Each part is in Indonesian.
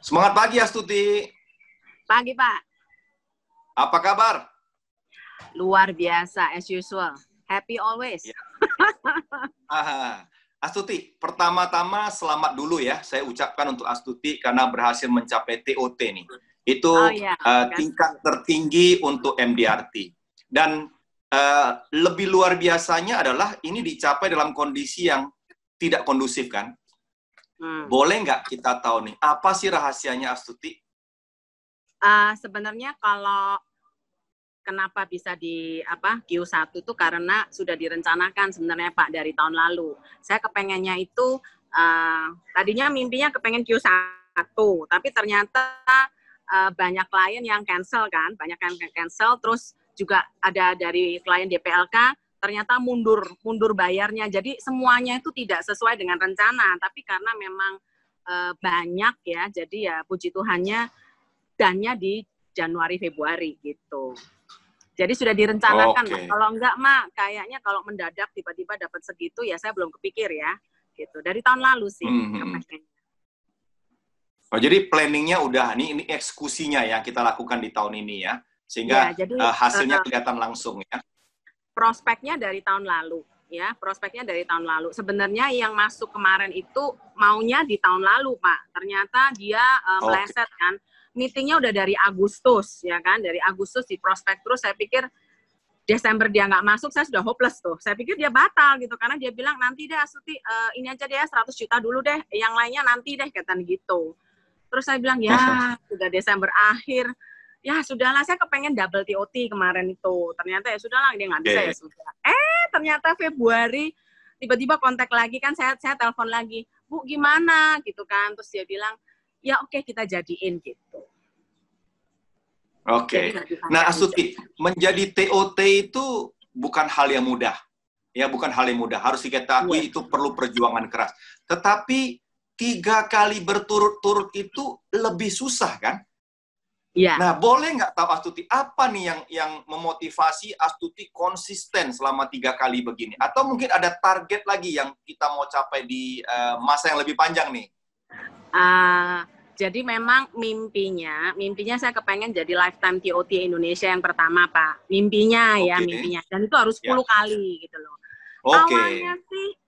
Semangat pagi Astuti. Pagi, Pak. Apa kabar? Luar biasa, as usual. Happy always. Ya. Astuti, pertama-tama selamat dulu ya. Saya ucapkan untuk Astuti karena berhasil mencapai TOT nih. Itu tingkat tertinggi untuk MDRT. Dan lebih luar biasanya adalah ini dicapai dalam kondisi yang tidak kondusif kan? Boleh nggak kita tahu nih, apa sih rahasianya Astuti? Sebenarnya kalau kenapa bisa di Q1 itu karena sudah direncanakan sebenarnya Pak dari tahun lalu. Saya kepengennya itu tadinya mimpinya kepengen Q1, tapi ternyata banyak klien yang cancel kan, banyak yang cancel, terus juga ada dari klien DPLK ternyata mundur bayarnya. Jadi semuanya itu tidak sesuai dengan rencana, tapi karena memang banyak ya, jadi ya puji Tuhannya dannya di Januari Februari gitu. Jadi sudah direncanakan, kalau enggak Mak, kayaknya kalau mendadak tiba-tiba dapat segitu ya saya belum kepikir ya, gitu. Dari tahun lalu sih. Oh, jadi planningnya udah, ini eksekusinya ya kita lakukan di tahun ini ya, sehingga ya, jadi, hasilnya kelihatan langsung ya. Prospeknya dari tahun lalu ya, prospeknya dari tahun lalu. Sebenarnya yang masuk kemarin itu maunya di tahun lalu Pak, ternyata dia meleset kan. Meetingnya udah dari Agustus, ya kan? Dari Agustus di prospek terus, saya pikir Desember dia nggak masuk, saya sudah hopeless tuh. Saya pikir dia batal gitu, karena dia bilang, nanti deh Astuti, ini aja deh 100 juta dulu deh, yang lainnya nanti deh, kata gitu. Terus saya bilang, ya sudah Desember akhir, ya sudahlah, saya kepengen double TOT kemarin itu. Ternyata ya sudahlah, dia nggak bisa ya sudah. Ternyata Februari, tiba-tiba kontak lagi kan, saya telepon lagi, Bu gimana gitu kan, terus dia bilang, ya oke, kita jadiin gitu. Oke. Nah Astuti, menjadi TOT itu bukan hal yang mudah. Ya, bukan hal yang mudah. Harus kita akui itu perlu perjuangan keras. Tetapi 3 kali berturut-turut itu lebih susah kan? Iya. Nah, boleh nggak tahu Astuti, apa nih yang memotivasi Astuti konsisten selama 3 kali begini? Atau mungkin ada target lagi yang kita mau capai di masa yang lebih panjang nih? Jadi memang mimpinya saya kepengen jadi lifetime TOT Indonesia yang pertama Pak. Mimpinya. Dan itu harus 10 kali gitu loh.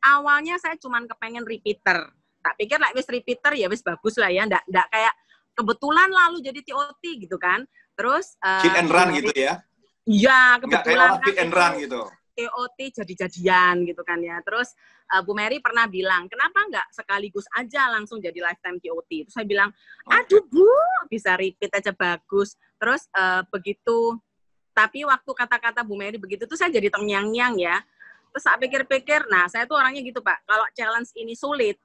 Awalnya saya cuman kepengen repeater. Tak pikir wis repeater ya wis bagus lah ya, ndak kayak kebetulan lalu jadi TOT gitu kan. Terus hit and run gitu ya? Iya, kebetulan hit and run gitu. TOT jadi-jadian gitu kan ya. Terus Bu Mary pernah bilang, kenapa nggak sekaligus aja langsung jadi lifetime TOT? Terus saya bilang, aduh Bu, bisa repeat aja bagus. Terus begitu, tapi waktu kata-kata Bu Mary begitu tuh saya jadi terngiang-ngiang ya. Terus saya pikir-pikir, nah saya tuh orangnya gitu Pak, kalau challenge ini sulit,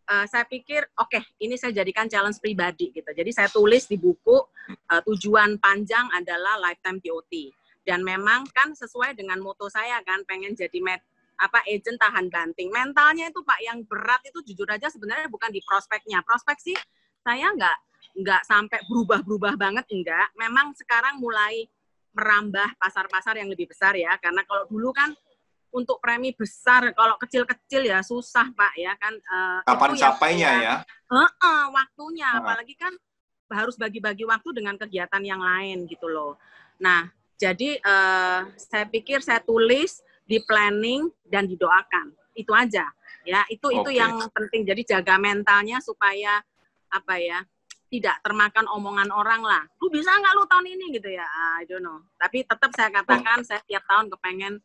saya pikir, oke, ini saya jadikan challenge pribadi gitu. Jadi saya tulis di buku, tujuan panjang adalah lifetime TOT. Dan memang kan sesuai dengan moto saya kan, pengen jadi agent tahan banting. Mentalnya itu Pak, yang berat itu jujur aja sebenarnya bukan di prospeknya. Prospek sih saya nggak sampai berubah banget, enggak. Memang sekarang mulai merambah pasar-pasar yang lebih besar ya, karena kalau dulu kan untuk premi besar, kalau kecil-kecil ya susah Pak ya kan. Kapan capainya ya? Waktunya, apalagi kan harus bagi-bagi waktu dengan kegiatan yang lain gitu loh. Nah, jadi saya pikir saya tulis, di planning dan didoakan. Itu aja. Ya, itu yang penting. Jadi jaga mentalnya supaya tidak termakan omongan orang lah. Lu bisa nggak lu tahun ini gitu ya? I don't know. Tapi tetap saya katakan saya tiap tahun kepengen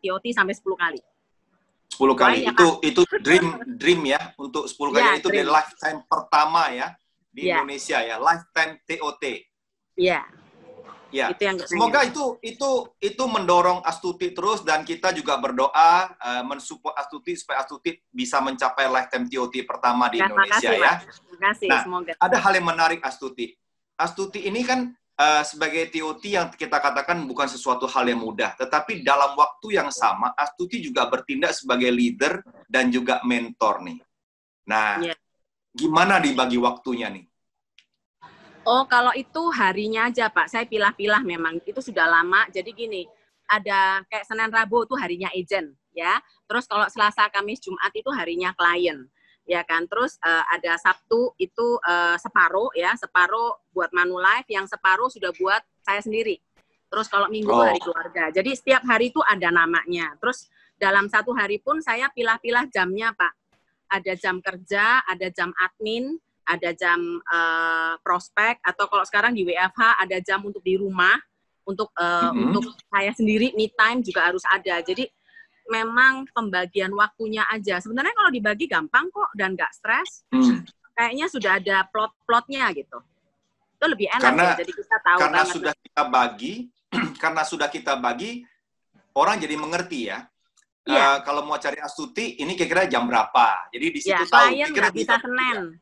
TOT sampai 10 kali. 10 kali. Itu dream ya, untuk 10 kali itu dari lifetime pertama ya di Indonesia ya, lifetime TOT. Iya. Ya, semoga itu mendorong Astuti terus, dan kita juga berdoa mensupport Astuti supaya Astuti bisa mencapai lifetime TOT pertama di Indonesia ya. Terima kasih, nah, semoga. Ada hal yang menarik Astuti. Astuti ini kan sebagai TOT yang kita katakan bukan sesuatu hal yang mudah, tetapi dalam waktu yang sama Astuti juga bertindak sebagai leader dan juga mentor nih. Nah, gimana dibagi waktunya nih? Oh, kalau itu harinya aja, Pak. Saya pilah-pilah memang. Itu sudah lama. Jadi gini, ada kayak Senin Rabu itu harinya agent, ya. Terus kalau Selasa, Kamis, Jumat itu harinya klien. ya kan. Terus ada Sabtu itu separuh ya, separuh buat Manulife, yang separuh sudah buat saya sendiri. Terus kalau Minggu hari keluarga. Jadi setiap hari itu ada namanya. Terus dalam satu hari pun saya pilah-pilah jamnya, Pak. Ada jam kerja, ada jam admin, ada jam prospek, atau kalau sekarang di WFH ada jam untuk di rumah, untuk saya sendiri, me time juga harus ada. Jadi memang pembagian waktunya aja. Sebenarnya kalau dibagi gampang kok dan nggak stres. Kayaknya sudah ada plot-plotnya gitu. Itu lebih enak ya. Jadi kita tahu karena sudah kita bagi, karena sudah kita bagi, orang jadi mengerti ya. Kalau mau cari Astuti, ini kira-kira jam berapa. Jadi di situ tahu. Klien nggak bisa Senin.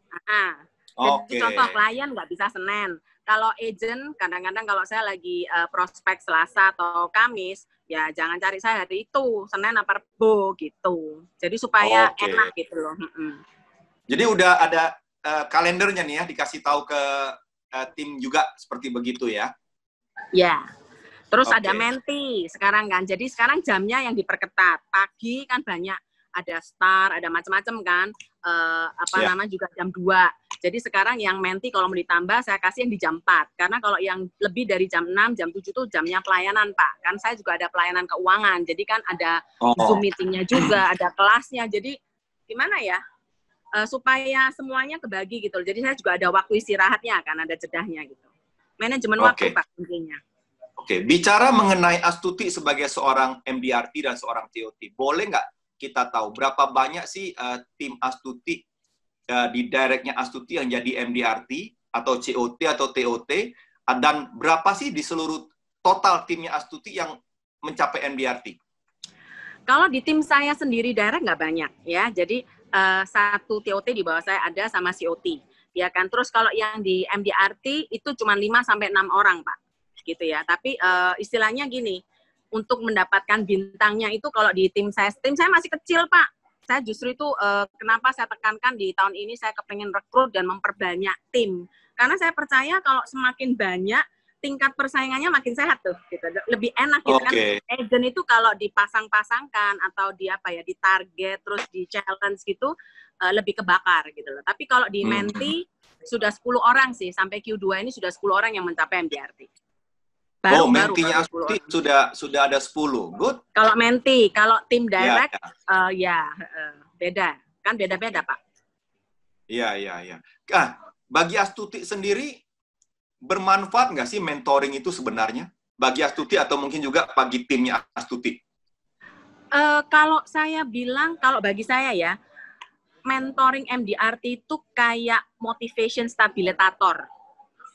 Jadi contoh klien nggak bisa Senin. Kalau agent, kadang-kadang kalau saya lagi prospek Selasa atau Kamis, ya jangan cari saya hari itu, Senin apa Rebo gitu. Jadi supaya enak gitu loh. Jadi udah ada kalendernya nih ya, dikasih tahu ke tim juga seperti begitu ya? Ya. Terus ada menti sekarang kan. Jadi sekarang jamnya yang diperketat. Pagi kan banyak, ada star, ada macam-macam kan. Namanya juga jam 2. Jadi sekarang yang menti kalau mau ditambah saya kasih yang di jam 4. Karena kalau yang lebih dari jam 6, jam 7 itu jamnya pelayanan, Pak. Kan saya juga ada pelayanan keuangan. Jadi kan ada Zoom meetingnya juga, ada kelasnya. Jadi gimana ya? Supaya semuanya kebagi gitu. Jadi saya juga ada waktu istirahatnya kan, ada jedahnya gitu. Manajemen waktu, Pak, intinya. Bicara mengenai Astuti sebagai seorang MDRT dan seorang TOT, boleh nggak kita tahu berapa banyak sih tim Astuti di directnya Astuti yang jadi MDRT atau COT atau TOT, dan berapa sih di seluruh total timnya Astuti yang mencapai MDRT? Kalau di tim saya sendiri direct nggak banyak ya, jadi satu TOT di bawah saya ada sama COT, ya kan. Terus kalau yang di MDRT itu cuma 5-6 orang, Pak, gitu ya. Tapi istilahnya gini, untuk mendapatkan bintangnya itu kalau di tim saya masih kecil, Pak. Saya justru itu kenapa saya tekankan di tahun ini saya kepengen rekrut dan memperbanyak tim. Karena saya percaya kalau semakin banyak, tingkat persaingannya makin sehat tuh, gitu. Lebih enak gitu kan. Agent itu kalau dipasang-pasangkan atau di target terus di challenge gitu lebih kebakar gitu loh. Tapi kalau di menti sudah 10 orang sih, sampai Q2 ini sudah 10 orang yang mencapai MDRT. Mentinya Astuti sudah ada 10. Good. Kalau menti, kalau tim direct beda. Kan beda-beda, Pak. Iya. Bagi Astuti sendiri bermanfaat nggak sih mentoring itu sebenarnya? Bagi Astuti atau mungkin juga bagi timnya Astuti? Kalau saya bilang, kalau bagi saya ya, mentoring MDRT itu kayak motivation stabilisator.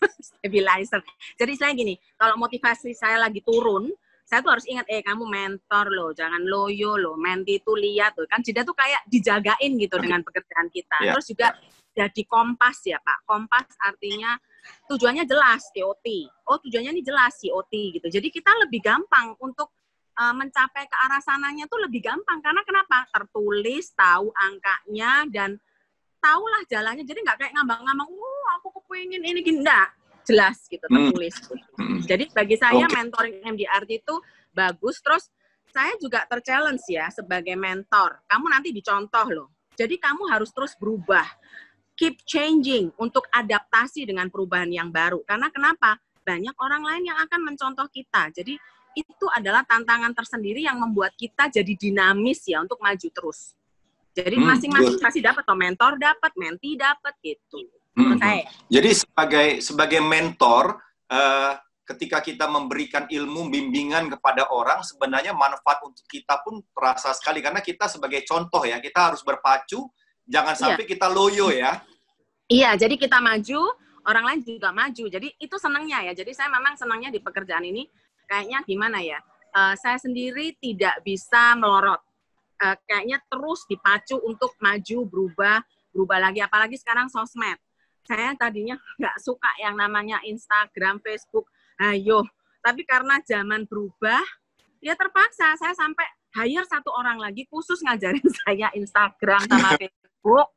Stabilizer. Jadi saya gini, kalau motivasi saya lagi turun, saya tuh harus ingat, kamu mentor loh, jangan loyo loh, menti itu lihat tuh. Kan jeda tuh kayak dijagain gitu dengan pekerjaan kita. Terus juga jadi kompas ya, Pak. Kompas artinya tujuannya jelas, TOT. Tujuannya ini jelas, COT gitu. Jadi kita lebih gampang untuk mencapai ke arah sananya tuh lebih gampang. Karena kenapa? Tertulis, tahu angkanya, dan tahulah jalannya. Jadi nggak kayak ngambang-ngambang, aku kepingin ini gini. Nggak, jelas gitu, tertulis. Jadi bagi saya mentoring MDRT itu bagus. Terus saya juga ter-challenge ya sebagai mentor. Kamu nanti dicontoh loh. Jadi kamu harus terus berubah. Keep changing untuk adaptasi dengan perubahan yang baru. Karena kenapa? Banyak orang lain yang akan mencontoh kita. Jadi itu adalah tantangan tersendiri yang membuat kita jadi dinamis ya untuk maju terus. Jadi masing-masing pasti dapat, mentor dapat, menti dapat gitu. Jadi sebagai mentor, ketika kita memberikan ilmu bimbingan kepada orang, sebenarnya manfaat untuk kita pun terasa sekali karena kita sebagai contoh ya, kita harus berpacu, jangan sampai kita loyo ya. Iya, jadi kita maju, orang lain juga maju. Jadi itu senangnya ya. Jadi saya memang senangnya di pekerjaan ini kayaknya gimana ya? Saya sendiri tidak bisa melorot. Kayaknya terus dipacu untuk maju, berubah lagi. Apalagi sekarang sosmed. Saya tadinya nggak suka yang namanya Instagram, Facebook, tapi karena zaman berubah, ya terpaksa saya sampai hire 1 orang lagi khusus ngajarin saya Instagram sama Facebook.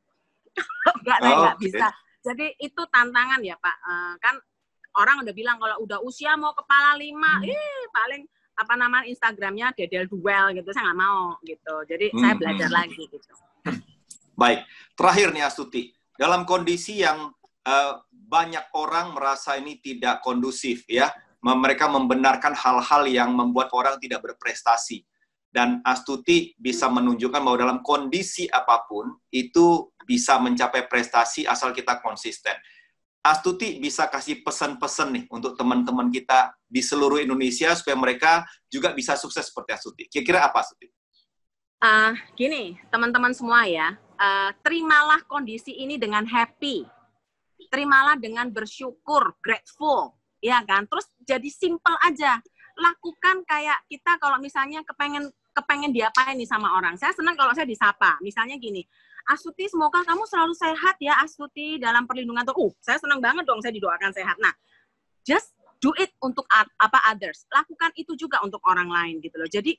Nggak bisa. Jadi itu tantangan ya, Pak. Kan orang udah bilang kalau udah usia mau kepala 5, paling Instagramnya dedel duel gitu. Saya nggak mau gitu. Jadi saya belajar lagi gitu. Baik, terakhir nih Astuti, dalam kondisi yang banyak orang merasa ini tidak kondusif, ya, mereka membenarkan hal-hal yang membuat orang tidak berprestasi. Dan Astuti bisa menunjukkan bahwa dalam kondisi apapun, itu bisa mencapai prestasi asal kita konsisten. Astuti bisa kasih pesan-pesan nih untuk teman-teman kita di seluruh Indonesia supaya mereka juga bisa sukses seperti Astuti. Kira-kira apa, Astuti? Gini, teman-teman semua ya, terimalah kondisi ini dengan happy. Terimalah dengan bersyukur, grateful, ya kan? Terus jadi simple aja. Lakukan kayak kita kalau misalnya kepengen diapain nih sama orang. Saya senang kalau saya disapa. Misalnya gini, Astuti, semoga kamu selalu sehat ya, Astuti, dalam perlindungan Tuhan. Saya senang banget dong saya didoakan sehat. Nah, just do it untuk others. Lakukan itu juga untuk orang lain gitu loh. Jadi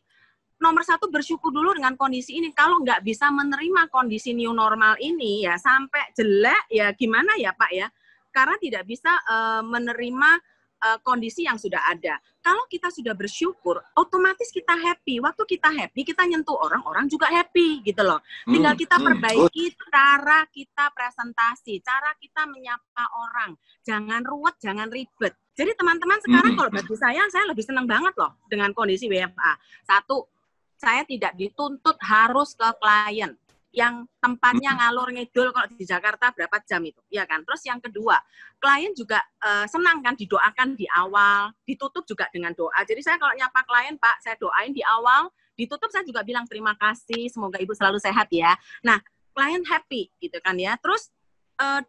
nomor satu, bersyukur dulu dengan kondisi ini. Kalau nggak bisa menerima kondisi new normal ini ya sampai jelek ya gimana ya Pak ya? Karena tidak bisa menerima kondisi yang sudah ada. Kalau kita sudah bersyukur, otomatis kita happy. Waktu kita happy, kita nyentuh orang juga happy gitu loh. Tinggal kita perbaiki cara kita presentasi, cara kita menyapa orang. Jangan ruwet, jangan ribet. Jadi teman-teman sekarang kalau bagi saya lebih senang banget loh dengan kondisi WFA. Satu, saya tidak dituntut harus ke klien yang tempatnya ngalor ngidul kalau di Jakarta berapa jam itu, ya kan? Terus yang kedua, klien juga senang kan didoakan di awal, ditutup juga dengan doa. Jadi saya kalau nyapa klien, Pak, saya doain di awal, ditutup saya juga bilang terima kasih, semoga Ibu selalu sehat ya. Nah, klien happy gitu kan ya. Terus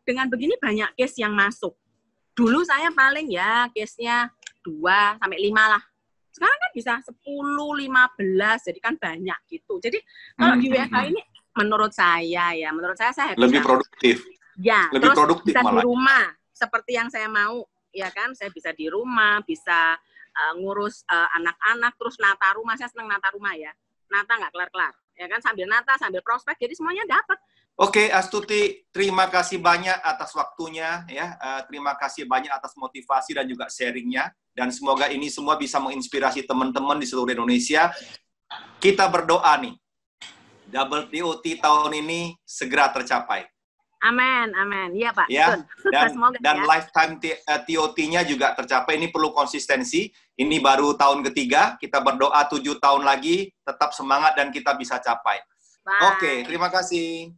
dengan begini banyak case yang masuk. Dulu saya paling ya case-nya 2 sampai 5 lah. Sekarang kan bisa 10, 15, jadi kan banyak gitu. Jadi kalau di WFH ini menurut saya happy lebih produktif. Ya, lebih terus produktif bisa malah. di rumah seperti yang saya mau, ya kan? Saya bisa di rumah, bisa ngurus anak-anak, terus nata rumah. Saya senang nata rumah ya. Nata nggak kelar-kelar, ya kan? Sambil nata, sambil prospek, jadi semuanya dapat. Oke, Astuti, terima kasih banyak atas waktunya, ya. Terima kasih banyak atas motivasi dan juga sharingnya. Dan semoga ini semua bisa menginspirasi teman-teman di seluruh Indonesia. Kita berdoa nih, Double TOT tahun ini segera tercapai. Amin, amin. Iya, Pak. Ya, dan ya. lifetime TOT-nya juga tercapai. Ini perlu konsistensi. Ini baru tahun ketiga. Kita berdoa 7 tahun lagi. Tetap semangat dan kita bisa capai. Oke, terima kasih.